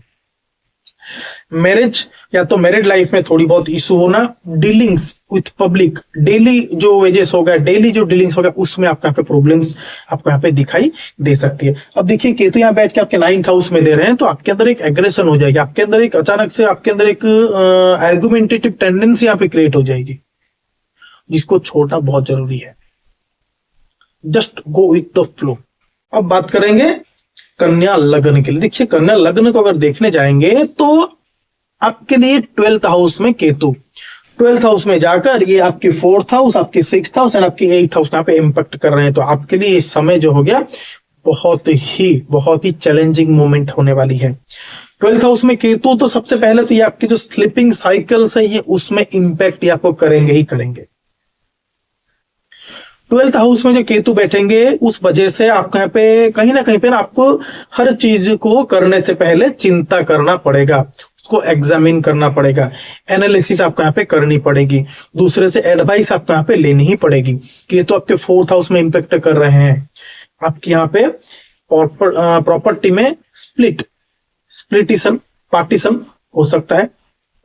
Speaker 1: मैरिज या तो मैरिड लाइफ में थोड़ी बहुत इशू होना, डीलिंग्स विथ पब्लिक, डेली जो वेजेस हो गया, डेली जो डीलिंग्स हो गया, उसमें आपका यहाँ पे प्रॉब्लम्स आपको यहाँ पे दिखाई दे सकती है। अब देखिए केतु यहाँ बैठ के आपके 9th हाउस में दे रहे हैं, तो आपके अंदर एक एग्रेशन हो जाएगी, आपके अंदर एक अचानक से आपके अंदर एक आर्गुमेंटेटिव टेंडेंसी यहाँ पे क्रिएट हो जाएगी, जिसको छोड़ना बहुत जरूरी है। Just go with the flow. अब बात करेंगे कन्या लग्न के लिए। देखिए कन्या लग्न को अगर देखने जाएंगे तो आपके लिए 12th हाउस में केतु, 12th हाउस में जाकर ये आपकी 4th हाउस, आपकी 6th हाउस एंड आपकी 8th हाउस यहाँ पे इम्पैक्ट कर रहे हैं। तो आपके लिए इस समय जो हो गया बहुत ही चैलेंजिंग मोमेंट होने वाली है। 12th हाउस में केतु, तो सबसे पहले तो ये आपकी जो स्लीपिंग साइकिल्स है ये उसमें इम्पैक्ट ये आपको करेंगे ही करेंगे। 12th हाउस में जो केतु बैठेंगे उस वजह से आपको यहाँ पे कहीं ना कहीं पे ना आपको हर चीज को करने से पहले चिंता करना पड़ेगा, उसको एग्जामिन करना पड़ेगा, एनालिसिस आपको यहाँ पे करनी पड़ेगी, दूसरे से एडवाइस आपको यहाँ पे लेनी ही पड़ेगी। केतु आपके 4th हाउस में इम्पैक्ट कर रहे हैं। आपके यहाँ पे प्रॉपर्टी में स्प्लिटिशन, पार्टीशन हो सकता है।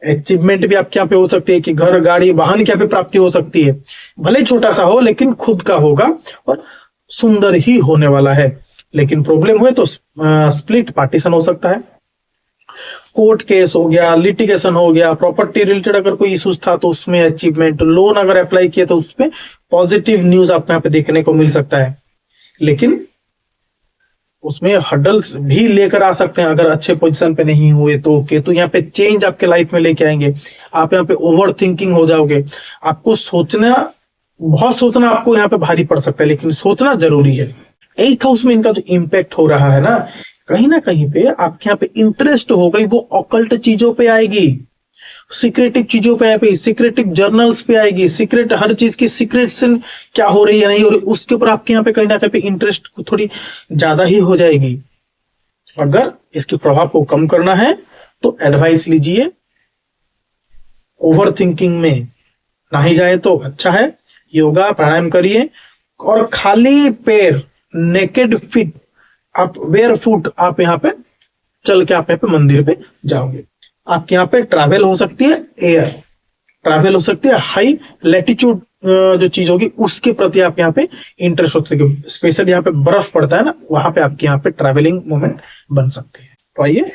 Speaker 1: अचीवमेंट भी आपके यहाँ पे हो सकती है कि घर, गाड़ी, वाहन की यहाँ पे प्राप्ति हो सकती है, भले छोटा सा हो लेकिन खुद का होगा और सुंदर ही होने वाला है। लेकिन प्रॉब्लम हुए तो स्प्लिट पार्टीशन हो सकता है। कोर्ट केस हो गया, लिटिगेशन हो गया, प्रॉपर्टी रिलेटेड अगर कोई इश्यूज था तो उसमें अचीवमेंट, लोन अगर अप्लाई किया तो उसमें पॉजिटिव न्यूज आपको यहाँ पे देखने को मिल सकता है। लेकिन उसमें हडल्स भी लेकर आ सकते हैं अगर अच्छे पोजीशन पे नहीं हुए तो। केतु यहाँ पे चेंज आपके लाइफ में लेके आएंगे। आप यहाँ पे ओवर थिंकिंग हो जाओगे, आपको बहुत सोचना आपको यहाँ पे भारी पड़ सकता है, लेकिन सोचना जरूरी है। 8th हाउस में इनका जो इम्पैक्ट हो रहा है ना कहीं पे आपके यहाँ पे इंटरेस्ट हो गई वो ऑकल्ट चीजों पे आएगी। सीक्रेटिव चीजों पे आएगी, सीक्रेटिव जर्नल्स पे आएगी, सीक्रेट हर चीज की सीक्रेटसन क्या हो रही है नहीं हो रही, उसके ऊपर आपके यहाँ पे कहीं ना कहीं पे इंटरेस्ट थोड़ी ज्यादा ही हो जाएगी। अगर इसके प्रभाव को कम करना है तो एडवाइस लीजिए, ओवर थिंकिंग में ना ही जाए तो अच्छा है। योगा प्राणायाम करिए और खाली पैर नेकेड फिट आप बेयर फुट आप यहाँ पे चल के आप यहाँ पे मंदिर पे जाओगे। आपके यहाँ पे ट्रैवल हो सकती है, एयर ट्रैवल हो सकती है, हाई लैटिट्यूड जो चीज होगी उसके प्रति आपके यहाँ पे इंटरेस्ट हो सकती है। स्पेशली यहाँ पे बर्फ पड़ता है ना, वहां पे आपके यहाँ पे ट्रैवलिंग मोमेंट बन सकते हैं। तो आइए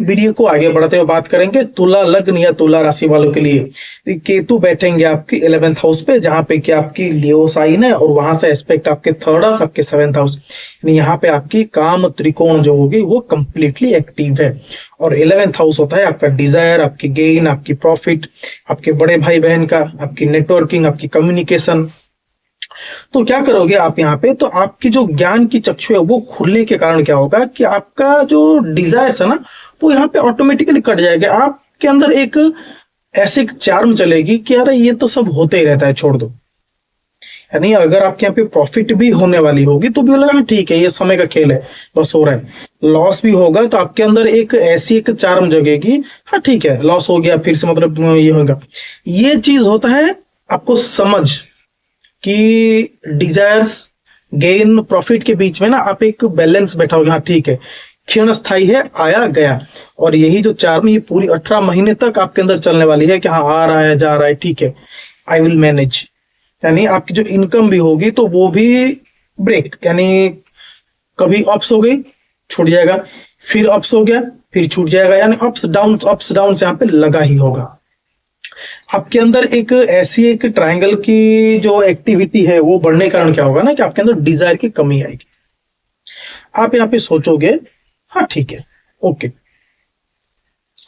Speaker 1: वीडियो को आगे बढ़ते हुए बात करेंगे तुला लग्न या तुला राशि वालों के लिए। केतु बैठेंगे आपकी 11th हाउस पे, जहां पे कि आपकी लियो साइन है और वहां से एस्पेक्ट आपके 3rd हाउस, आपके 7th हाउस, यहाँ पे आपकी काम त्रिकोण जो होगी वो कंप्लीटली एक्टिव है। और 11th हाउस होता है आपका डिजायर, आपकी गेन, आपकी प्रॉफिट, आपके बड़े भाई बहन का, आपकी नेटवर्किंग, आपकी कम्युनिकेशन। तो क्या करोगे आप यहाँ पे, तो आपकी जो ज्ञान की चक्षु है वो खुलने के कारण क्या होगा कि आपका जो डिजायर्स है ना वो यहाँ पे ऑटोमेटिकली कट जाएगा। आपके अंदर एक ऐसे चार्म चलेगी कि यार ये तो सब होते ही रहता है, छोड़ दो। यानी अगर आपके यहाँ पे प्रॉफिट भी होने वाली होगी तो भी बोलेगा ठीक है ये समय का खेल है, बस हो रहा है। लॉस भी होगा तो आपके अंदर एक ऐसी एक चार्म जगेगी, हाँ ठीक है लॉस हो गया फिर से मतलब ये होगा। ये चीज होता है आपको समझ कि डिजायर्स गेन प्रॉफिट के बीच में ना आप एक बैलेंस बैठाओगे, हाँ ठीक है क्षण स्थायी है, आया गया। और यही जो चार्म ये पूरी 18 महीने तक आपके अंदर चलने वाली है कि हाँ आ रहा है जा रहा है ठीक है, आई विल मैनेज। यानी आपकी जो इनकम भी होगी तो वो भी ब्रेक, यानी कभी अप्स हो गई छूट जाएगा, फिर अप्स हो गया फिर छूट जाएगा, यानी अप्स डाउन यहाँ पे लगा ही होगा। आपके अंदर एक ऐसी एक ट्रायंगल की जो एक्टिविटी है वो बढ़ने के कारण क्या होगा ना कि आपके अंदर डिजायर की कमी आएगी। आप यहाँ पे सोचोगे हाँ ठीक है ओके,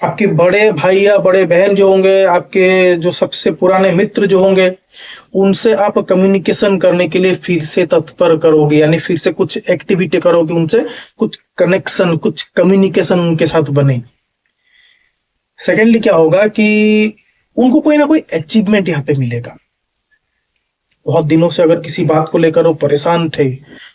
Speaker 1: आपके बड़े भाई या बड़े बहन जो होंगे, आपके जो सबसे पुराने मित्र जो होंगे, उनसे आप कम्युनिकेशन करने के लिए फिर से तत्पर करोगे, यानी फिर से कुछ एक्टिविटी करोगे, उनसे कुछ कनेक्शन कुछ कम्युनिकेशन उनके साथ बने। सेकेंडली क्या होगा कि उनको कोई ना कोई अचीवमेंट यहाँ पे मिलेगा। बहुत दिनों से अगर किसी बात को लेकर वो परेशान थे,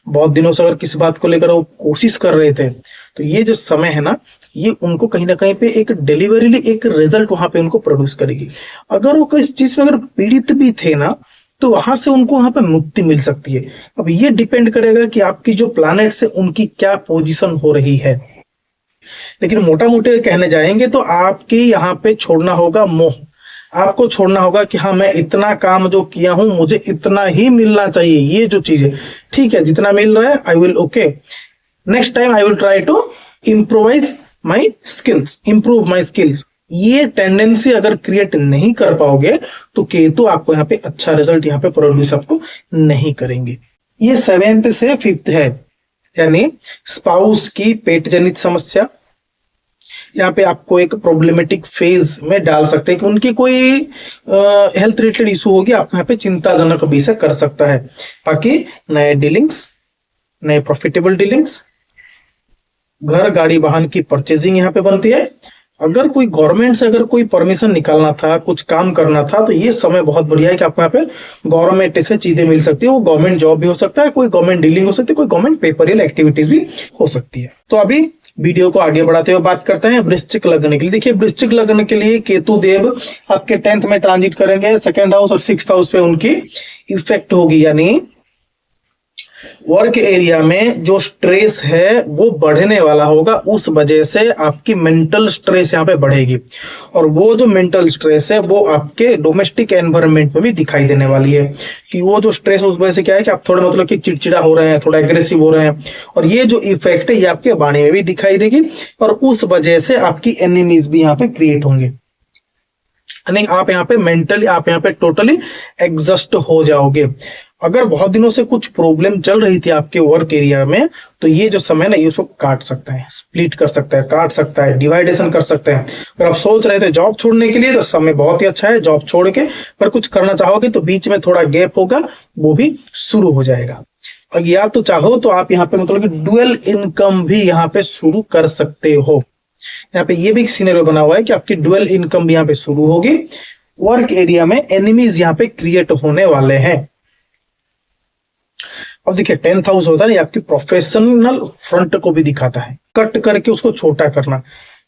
Speaker 1: बहुत दिनों से अगर किसी बात को लेकर वो कोशिश कर रहे थे, तो ये जो समय है ना ये उनको कहीं ना कहीं पे एक डिलीवरी एक रिजल्ट वहां पे उनको प्रोड्यूस करेगी। अगर वो किसी चीज में अगर पीड़ित भी थे ना तो वहां से उनको वहां पे मुक्ति मिल सकती है। अब ये डिपेंड करेगा कि आपकी जो प्लैनेट्स है उनकी क्या पोजीशन हो रही है। लेकिन मोटा मोटे कहने जाएंगे तो आपके यहाँ पे छोड़ना होगा मोह, आपको छोड़ना होगा कि हाँ मैं इतना काम जो किया हूं मुझे इतना ही मिलना चाहिए। ये जो चीज है ठीक है जितना मिल रहा है I will okay, next time I will try to improvise my skills, improve my skills. ये टेंडेंसी अगर क्रिएट नहीं कर पाओगे तो केतु आपको यहाँ पे अच्छा रिजल्ट यहाँ पे प्रोड्यूस आपको नहीं करेंगे। ये 7th से 5th है, यानी स्पाउस की पेट जनित समस्या यहाँ पे आपको एक प्रॉब्लमेटिक फेज में डाल सकते हैं कि उनकी कोई हेल्थ रिलेटेड इशू होगी, आपको यहाँ पे चिंताजनक भी से कर सकता है। बाकी नए डीलिंग्स, नए प्रॉफिटेबल डीलिंग्स, घर गाड़ी वाहन की परचेजिंग यहाँ पे बनती है। अगर कोई गवर्नमेंट से अगर कोई परमिशन निकालना था, कुछ काम करना था, तो ये समय बहुत बढ़िया है कि आपको यहाँ पे गवर्नमेंट से चीजें मिल सकती है। वो गवर्नमेंट जॉब भी हो सकता है, कोई गवर्नमेंट डीलिंग हो सकती है, कोई गवर्नमेंट पेपरियल एक्टिविटीज भी हो सकती है। तो अभी वीडियो को आगे बढ़ाते हुए बात करते हैं वृश्चिक लग्न के लिए। देखिए वृश्चिक लग्न के लिए केतु देव आपके 10th में ट्रांजिट करेंगे, 2nd हाउस और 6th हाउस पे उनकी इफेक्ट होगी। यानी वर्क एरिया में जो स्ट्रेस है वो बढ़ने वाला होगा, उस वजह से आपकी मेंटल स्ट्रेस यहाँ पे बढ़ेगी। और वो जो मेंटल स्ट्रेस है वो आपके डोमेस्टिक एनवायरनमेंट में भी दिखाई देने वाली है कि वो जो स्ट्रेस उस वजह से क्या है कि आप थोड़े मतलब कि चिड़चिड़ा हो रहे हैं, थोड़ा एग्रेसिव हो रहे हैं। और ये जो इफेक्ट है ये आपके वाणी में भी दिखाई देगी और उस वजह से आपकी एनिमीज भी यहाँ पे क्रिएट होंगे। नहीं आप यहाँ पे मेंटली आप यहाँ पे टोटली एग्जॉस्ट हो जाओगे। अगर बहुत दिनों से कुछ प्रॉब्लम चल रही थी आपके वर्क एरिया में तो ये जो समय ना ये उसको काट सकता है, स्प्लिट कर सकता है, काट सकता है, डिवाइडेशन कर सकता है। अगर आप सोच रहे थे जॉब छोड़ने के लिए तो समय बहुत ही अच्छा है, जॉब छोड़ के पर कुछ करना चाहोगे तो बीच में थोड़ा गैप होगा, वो भी शुरू हो जाएगा। और या तो चाहो तो आप यहाँ पे मतलब कि डुअल इनकम भी यहाँ पे शुरू कर सकते हो। यहाँ पे ये भी एक सिनेरियो बना हुआ है कि आपकी डुअल इनकम भी यहाँ पे शुरू होगी। वर्क एरिया में एनिमीज यहाँ पे क्रिएट होने वाले हैं। अब देखिए 10th हाउस होता है, ये आपकी प्रोफेशनल फ्रंट को भी दिखाता है, कट करके उसको छोटा करना।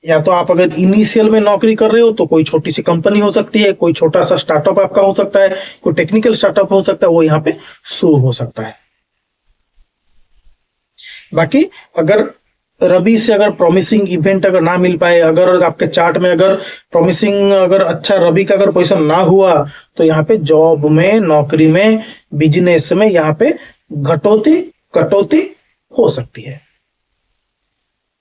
Speaker 1: या तो आप अगर इनिशियल में नौकरी कर रहे हो तो कोई छोटी सी कंपनी हो सकती है, कोई छोटा सा स्टार्टअप आपका हो सकता है, कोई टेक्निकल स्टार्टअप हो सकता है, वो यहाँ पे शुरू हो सकता है। बाकी अगर रबी से अगर प्रॉमिसिंग इवेंट अगर ना मिल पाए, अगर आपके चार्ट में अगर प्रॉमिसिंग अगर अच्छा रबी का अगर पोजीशन ना हुआ, तो यहाँ पे जॉब में, नौकरी में, बिजनेस में यहाँ पे घटोती कटौती हो सकती है।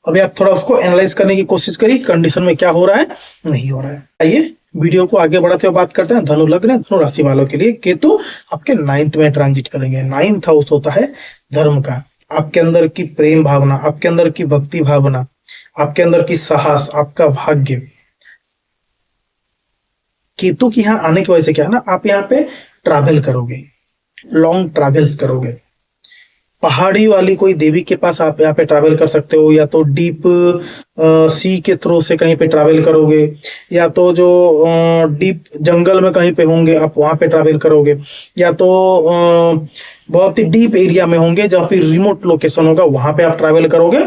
Speaker 1: अभी आप थोड़ा उसको एनालाइज करने की कोशिश करिए, कंडीशन में क्या हो रहा है, नहीं हो रहा है। आइए वीडियो को आगे बढ़ाते हुए बात करते हैं धनु लग्न, धनु राशि वालों के लिए। केतु आपके 9th में ट्रांजिट करेंगे। 9th हाउस होता है धर्म का। आपके अंदर की प्रेम भावना, आपके अंदर की भक्ति भावना, आपके अंदर की साहस, आपका भाग्य, केतु की यहाँ आने की वजह से क्या है ना, आप यहाँ पे ट्रैवल करोगे, लॉन्ग ट्रैवल्स करोगे। पहाड़ी वाली कोई देवी के पास आप यहाँ पे ट्रैवल कर सकते हो, या तो डीप सी के थ्रू से कहीं पे ट्रैवल करोगे, या तो जो डीप जंगल में कहीं पे होंगे आप वहां पे ट्रैवल करोगे, या तो बहुत ही डीप एरिया में होंगे जहाँ पे रिमोट लोकेशन होगा, वहां पे आप ट्रैवल करोगे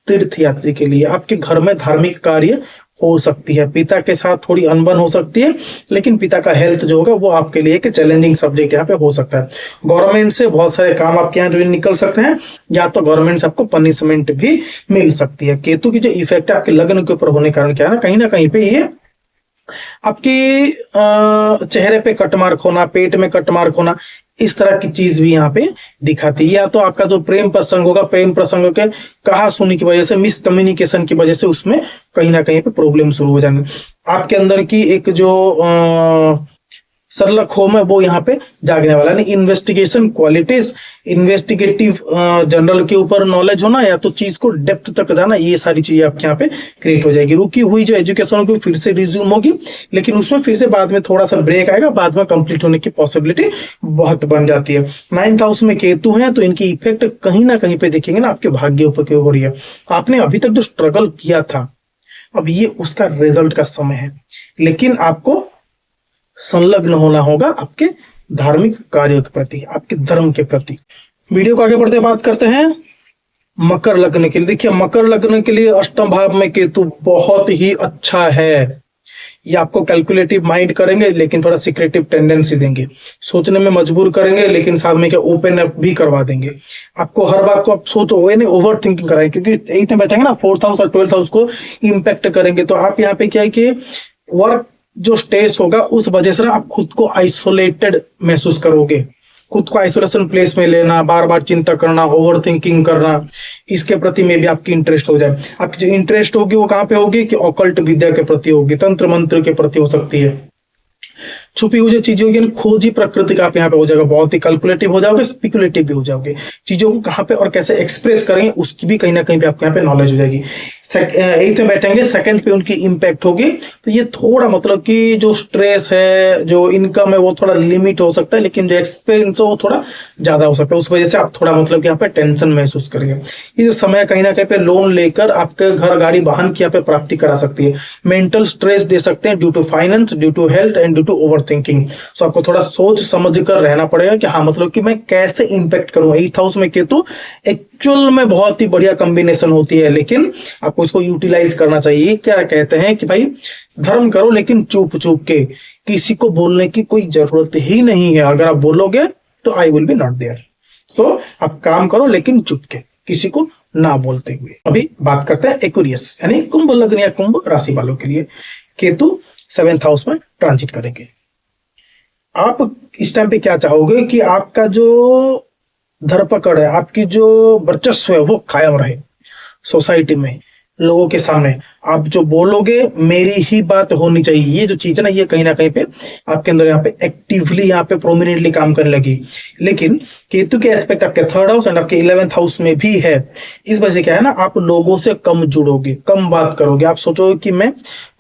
Speaker 1: तीर्थ यात्री के लिए। आपके घर में धार्मिक कार्य हो सकती है, पिता के साथ थोड़ी अनबन हो सकती है, लेकिन पिता का हेल्थ जो होगा वो आपके लिए एक चैलेंजिंग सब्जेक्ट यहाँ पे हो सकता है। गवर्नमेंट से बहुत सारे काम आपके यहाँ निकल सकते हैं, या तो गवर्नमेंट से आपको पनिशमेंट भी मिल सकती है। केतु की जो इफेक्ट है आपके लग्न के ऊपर होने के कारण क्या है ना, कहीं पे ये आपके चेहरे पे कट मार्क होना, पेट में कट मार्क होना, इस तरह की चीज भी यहाँ पे दिखाती है। या तो आपका जो प्रेम प्रसंग होगा, प्रेम प्रसंग के कहा सुनी की वजह से, मिसकम्युनिकेशन की वजह से उसमें कहीं ना कहीं पे प्रॉब्लम शुरू हो जाएंगे। आपके अंदर की एक जो सरल खोम है वो यहाँ पे जागने वाला है। इन्वेस्टिगेशन क्वालिटीज, इन्वेस्टिगेटिव जनरल के ऊपर नॉलेज होना, या तो चीज को डेप्थ तक जाना, ये सारी चीजें आपके यहाँ पे क्रिएट हो जाएगी। रुकी हुई जो एजुकेशन होगी फिर से रिज्यूम होगी, लेकिन उसमें फिर से बाद में थोड़ा सा ब्रेक आएगा, बाद में कंप्लीट होने की पॉसिबिलिटी बहुत बन जाती है। 9th हाउस में केतु है तो इनकी इफेक्ट कहीं ना कहीं पे देखेंगे ना आपके भाग्य ऊपर क्यों हो रही है। आपने अभी तक जो स्ट्रगल किया था, अब ये उसका रिजल्ट का समय है, लेकिन आपको संलग्न होना होगा आपके धार्मिक कार्यों के प्रति, आपके धर्म के प्रति। वीडियो को आगे बढ़ते बात करते हैं मकर लग्न के लिए। देखिए मकर लग्न के लिए अष्टम भाव में केतु बहुत ही अच्छा है। ये आपको कैलकुलेटिव माइंड करेंगे, लेकिन थोड़ा सीक्रेटिव टेंडेंसी देंगे, सोचने में मजबूर करेंगे, लेकिन साथ में क्या ओपन अप भी करवा देंगे। आपको हर बात को आप सोचो नहीं, ओवर थिंकिंग कराएंगे, क्योंकि एक में बैठेंगे ना 4th हाउस और 12th हाउस को इम्पैक्ट करेंगे। तो आप यहाँ पे क्या है कि वर्क जो स्ट्रेस होगा उस वजह से आप खुद को आइसोलेटेड महसूस करोगे, खुद को आइसोलेशन प्लेस में लेना, बार बार चिंता करना, ओवर थिंकिंग करना, इसके प्रति में भी आपकी इंटरेस्ट हो जाए। आपकी जो इंटरेस्ट होगी वो कहाँ पे होगी कि ऑकल्ट विद्या के प्रति होगी, तंत्र मंत्र के प्रति हो सकती है, छुपी हुई जो चीजें होगी खोजी प्रकृति का आप यहाँ पे हो जाएगा, बहुत ही कैलकुलेटिव हो जाओगे, स्पेकुलेटिव भी हो जाओगे। चीजों को कहाँ पे और कैसे एक्सप्रेस करेंगे उसकी भी कहीं ना कहीं पे आपके यहाँ पे नॉलेज हो जाएगी। 8th में बैठेंगे, 2nd पे उनकी इम्पैक्ट होगी, तो ये थोड़ा मतलब कि जो स्ट्रेस है, जो इनकम है वो थोड़ा लिमिट हो सकता है, लेकिन जो एक्सपेंस है वो थोड़ा ज्यादा हो सकता है। उस वजह से आप थोड़ा मतलब कि यहाँ पे टेंशन महसूस करेंगे। ये जो समय कहीं ना कहीं पे लोन लेकर आपके घर गाड़ी वाहन की यहाँ पे प्राप्ति करा सकती है। मेंटल स्ट्रेस दे सकते हैं due to finance, due to health and due to over thinking. So आपको थोड़ा सोच समझ कर रहना पड़ेगा कि हाँ मतलब कि मैं कैसे इम्पैक्ट करूँ। 8th हाउस में केतु एक्चुअल में बहुत ही बढ़िया कॉम्बिनेशन होती है, लेकिन आपको इसको यूटिलाइज करना चाहिए। क्या कहते हैं कि भाई धर्म करो लेकिन चुप चुप के, किसी को बोलने की कोई जरूरत ही नहीं है। अगर आप बोलोगे तो I will be not there. So आप काम करो लेकिन चुप के, किसी को ना बोलते हुए। अभी बात करते हैं एक्वेरियस यानी कुंभ लग्न या कुंभ राशि वालों के लिए। केतु 7th हाउस में ट्रांजिट करेंगे। आप इस टाइम पे क्या चाहोगे कि आपका जो धरपकड़ है, आपकी जो वर्चस्व है वो कायम रहे सोसाइटी में, लोगों के सामने। आप जो बोलोगे मेरी ही बात होनी चाहिए, ये जो चीज है ना ये कहीं ना कहीं पे आपके अंदर यहाँ पे एक्टिवली यहाँ पे प्रोमिनेंटली काम करने लगी। लेकिन केतु के एस्पेक्ट आपके 3rd हाउस एंड आपके 11th हाउस में भी है। इस वजह से क्या है ना, आप लोगों से कम जुड़ोगे, कम बात करोगे। आप सोचोगे कि मैं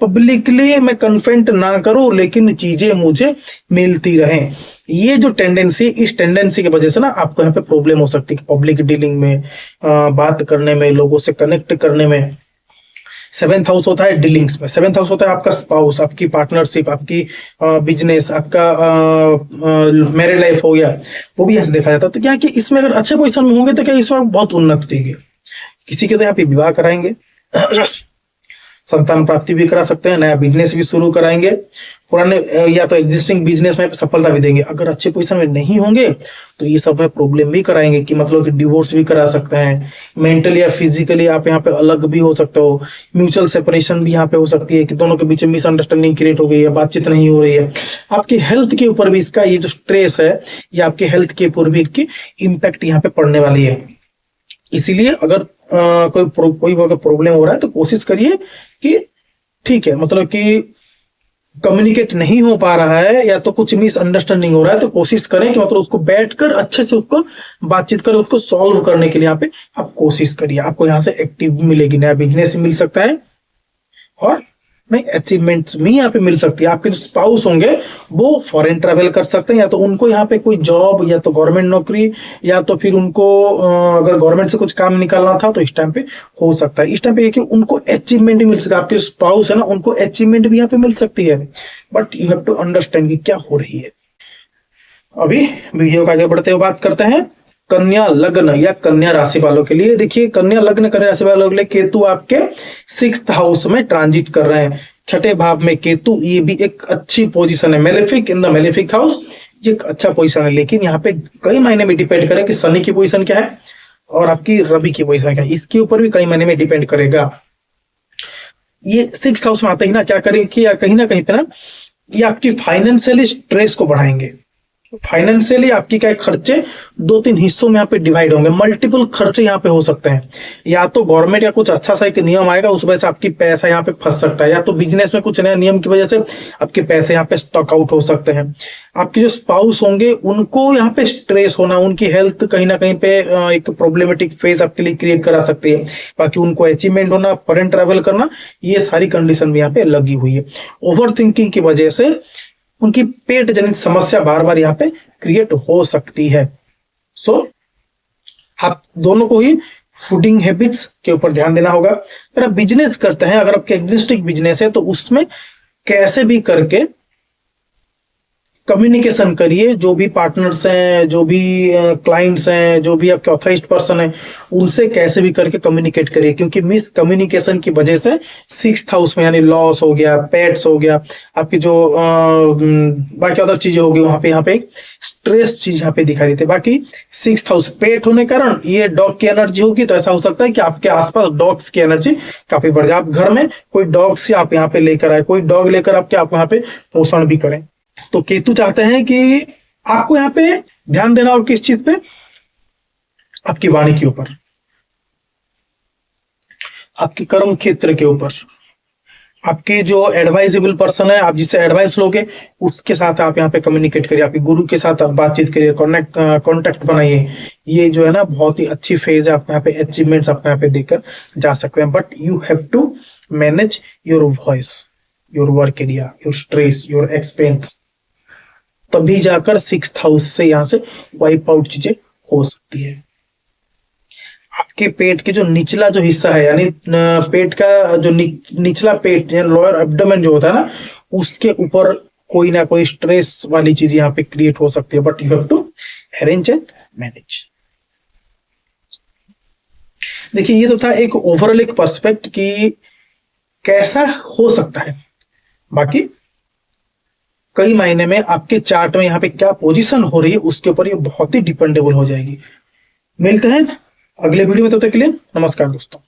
Speaker 1: पब्लिकली मैं कन्फेंट ना करूं लेकिन चीजें मुझे मिलती रहें। ये जो टेंडेंसी, इस टेंडेंसी की वजह से ना आपको यहाँ पे प्रॉब्लम हो सकती है पब्लिक डीलिंग में, बात करने में, लोगों से कनेक्ट करने में। सेवेंथ हाउस होता है डीलिंग्स में, सेवेंथ हाउस होता है आपका स्पाउस, आपकी पार्टनरशिप, आपकी बिजनेस, आपका मैरिड लाइफ हो गया, वो भी ऐसे देखा जाता है। तो क्या है कि इसमें अगर अच्छे पोजीशन में होंगे तो क्या इस वक्त बहुत उन्नति देंगे। किसी के तो यहाँ पे विवाह कराएंगे, संतान प्राप्ति भी करा सकते हैं, नया बिजनेस भी शुरू कराएंगे, पुराने या तो एग्जिस्टिंग बिजनेस में सफलता भी देंगे। अगर अच्छे पोजीशन में नहीं होंगे तो ये सब में प्रॉब्लम भी कराएंगे, कि मतलब कि डिवोर्स भी करा सकते हैं, मेंटली या फिजिकली आप यहाँ पे अलग भी हो सकते हो, म्यूचुअल सेपरेशन भी यहाँ पे हो सकती है कि दोनों के बीच में मिसअंडरस्टैंडिंग क्रिएट हो गई है, बातचीत नहीं हो रही है। आपकी हेल्थ के ऊपर भी इसका ये जो स्ट्रेस है, ये आपके हेल्थ के ऊपर भी इसकी इम्पैक्ट यहाँ पे पड़ने वाली है। इसीलिए अगर कोई अगर प्रॉब्लम हो रहा है तो कोशिश करिए कि ठीक है, मतलब कि कम्युनिकेट नहीं हो पा रहा है या तो कुछ मिसअंडरस्टैंडिंग हो रहा है, तो कोशिश करें कि मतलब उसको बैठकर अच्छे से उसको बातचीत करें, उसको सॉल्व करने के लिए यहाँ पे आप कोशिश करिए। आपको यहाँ से एक्टिव मिलेगी, नया बिजनेस मिल सकता है और नहीं अचीवमेंट्स भी यहाँ पे मिल सकती है। आपके जो स्पाउस होंगे वो फॉरेन ट्रैवल कर सकते हैं, या तो उनको यहाँ पे कोई जॉब, या तो गवर्नमेंट नौकरी, या तो फिर उनको अगर गवर्नमेंट से कुछ काम निकालना था तो इस टाइम पे हो सकता है। इस टाइम पे कि उनको अचीवमेंट भी मिल सकता है, आपके स्पाउस है ना, उनको अचीवमेंट भी यहाँ पे मिल सकती है, but you have to understand कि क्या हो रही है। अभी वीडियो को आगे बढ़ते हुए बात करते हैं कन्या लग्न या कन्या राशि वालों के लिए। देखिए कन्या लग्न कन्या राशि वालों के लिए केतु आपके 6th हाउस में ट्रांजिट कर रहे हैं, छठे भाव में केतु, ये भी एक अच्छी पोजीशन है, malefic in the malefic house, ये एक अच्छा पोजीशन है। लेकिन यहाँ पे कई मायने में डिपेंड करे कि शनि की पोजीशन क्या है और आपकी रवि की पोजीशन क्या है, इसके ऊपर भी कई मायने में डिपेंड करेगा। ये 6th हाउस में आते ही ना क्या करें कि कहीं ना कहीं पे ना ये आपकी फाइनेंशियली स्ट्रेस को बढ़ाएंगे। फाइनेंशियली आपकी क्या खर्चे 2-3 हिस्सों में यहाँ पे डिवाइड होंगे, मल्टीपल खर्चे यहाँ पे हो सकते हैं। या तो गवर्नमेंट का कुछ अच्छा सा एक नियम आएगा, उस वजह से आपकी पैसा यहाँ पे फंस सकता है, या तो बिजनेस में कुछ नया नियम की वजह से आपके पैसे यहाँ पे स्टॉक आउट हो सकते हैं। आपके जो स्पाउस होंगे उनको यहाँ पे स्ट्रेस होना, उनकी हेल्थ कहीं ना कहीं पे एक प्रॉब्लमेटिक फेज आपके लिए क्रिएट करा सकती है। बाकी उनको अचीवमेंट होना, फॉरेन ट्रैवल करना, ये सारी कंडीशन भी यहाँ पे लगी हुई है। ओवर थिंकिंग की वजह से उनकी पेट जनित समस्या बार बार यहाँ पे क्रिएट हो सकती है। सो आप दोनों को ही फूडिंग हैबिट्स के ऊपर ध्यान देना होगा। अगर आप बिजनेस करते हैं, अगर आपके एग्जिस्टिंग बिजनेस है, तो उसमें कैसे भी करके कम्युनिकेशन करिए, जो भी पार्टनर्स हैं, जो भी क्लाइंट्स हैं, जो भी आपके ऑथराइज्ड पर्सन हैं, उनसे कैसे भी करके कम्युनिकेट करिए, क्योंकि मिस कम्युनिकेशन की वजह से 6th हाउस में यानी लॉस हो गया, पेट्स हो गया, आपकी जो बाकी अदर चीजें होगी, वहां पे यहाँ पे स्ट्रेस चीज यहाँ पे दिखाई देती है। बाकी 6th हाउस पेट होने के कारण ये डॉग की एनर्जी होगी, तो ऐसा हो सकता है कि आपके आसपास डॉग्स की एनर्जी काफी बढ़ जाए। आप घर में कोई डॉग से आप यहाँ पे लेकर आए, कोई डॉग लेकर आप यहाँ पे पोषण भी करें। तो केतु चाहते हैं कि आपको यहाँ पे ध्यान देना हो किस चीज पे, आपकी वाणी के ऊपर, आपके कर्म क्षेत्र के ऊपर, आपके जो एडवाइजेबल पर्सन है, आप जिससे एडवाइस लोगे उसके साथ आप यहाँ पे कम्युनिकेट करिए, आपके गुरु के साथ आप बातचीत करिए, कॉन्टेक्ट बनाइए। ये जो है ना बहुत ही अच्छी फेज है, आप यहाँ पे अचीवमेंट्स आप यहाँ पे देकर जा सकते हैं। But you have to manage your voice, your work area, your stress, your expense, तभी जाकर 6th हाउस से यहां से वाइप आउट चीजें हो सकती है। आपके पेट के जो निचला जो हिस्सा है, यानी पेट का जो निचला पेट, लोअर एब्डोमेन जो होता है ना, उसके ऊपर कोई ना कोई स्ट्रेस वाली चीज यहाँ पे क्रिएट हो सकती है। But you have to arrange and manage. देखिए ये तो था एक ओवरऑल एक पर्सपेक्ट कि कैसा हो सकता है। बाकी कई मायने में आपके चार्ट में यहाँ पे क्या पोजीशन हो रही है उसके ऊपर ये बहुत ही डिपेंडेबल हो जाएगी। मिलते हैं अगले वीडियो में, तब तक के लिए नमस्कार दोस्तों।